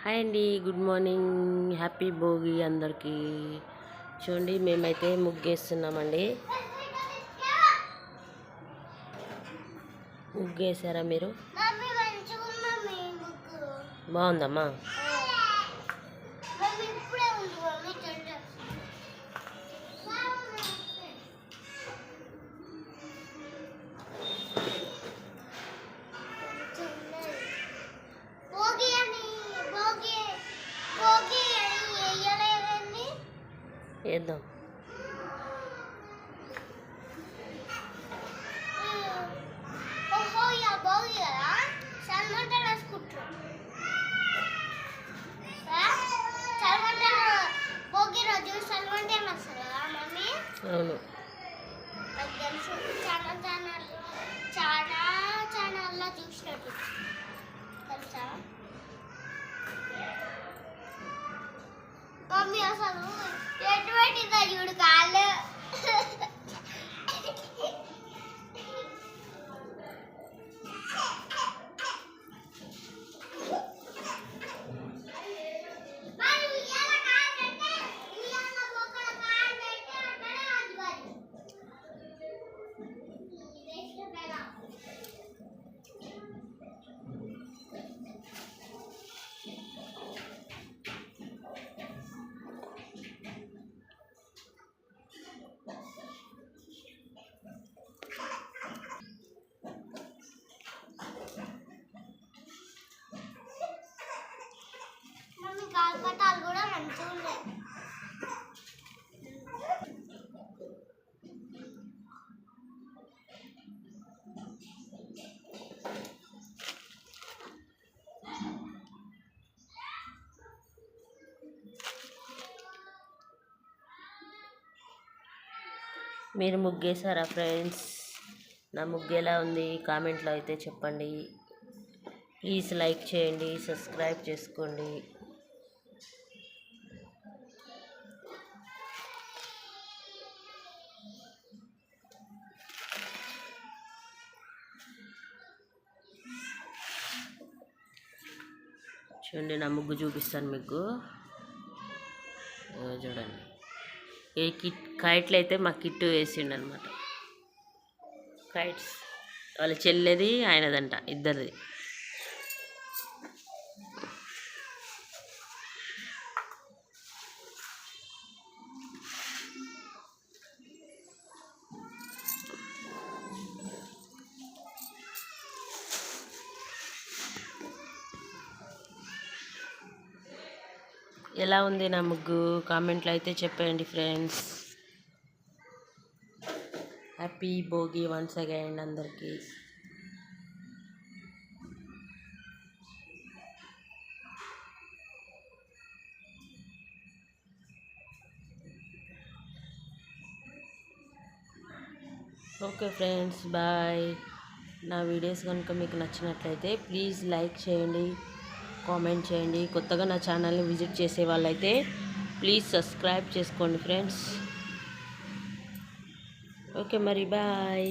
Hi అండి, good morning, happy Bhogi అందరికీ. చూడండి, మేమైతే ముగ్గేస్తున్నామండి. ముగ్గేసారా మీరు? బాగుందమ్మా. వేద్దాం. అవును, చాలా చూసినట్టు తెలుసా మమ్మీ? అసలు ఎటువంటిదా చూడు కాళ్ళు. గాలిపటాలు కూడా మంచిగా ఉన్నాయి. మీరు ముగ్గేసారా ఫ్రెండ్స్? నా ముగ్గు ఎలా ఉంది కామెంట్లో అయితే చెప్పండి. ప్లీజ్ లైక్ చేయండి, సబ్స్క్రైబ్ చేసుకోండి. చూడండి, నా ముగ్గు చూపిస్తాను మీకు. చూడండి, ఏ కైట్లు అయితే మా కిట్టు వేసిండు అనమాట. కైట్స్ వాళ్ళ చెల్లెది ఆయనదంట, ఇద్దరిది. ఎలా ఉంది నా ముగ్గు కామెంట్లో అయితే చెప్పండి friends. Happy Bhogi once again అందరికీ. Okay friends, bye. నా వీడియోస్ కనుక మీకు నచ్చినట్లయితే ప్లీజ్ లైక్ చేయండి, కామెంట్ చేయండి. కొత్తగా నా ఛానల్ని విజిట్ చేసే వాళ్ళైతే ప్లీజ్ సబ్స్క్రైబ్ చేసుకోండి ఫ్రెండ్స్. ఓకే మరి, బాయ్.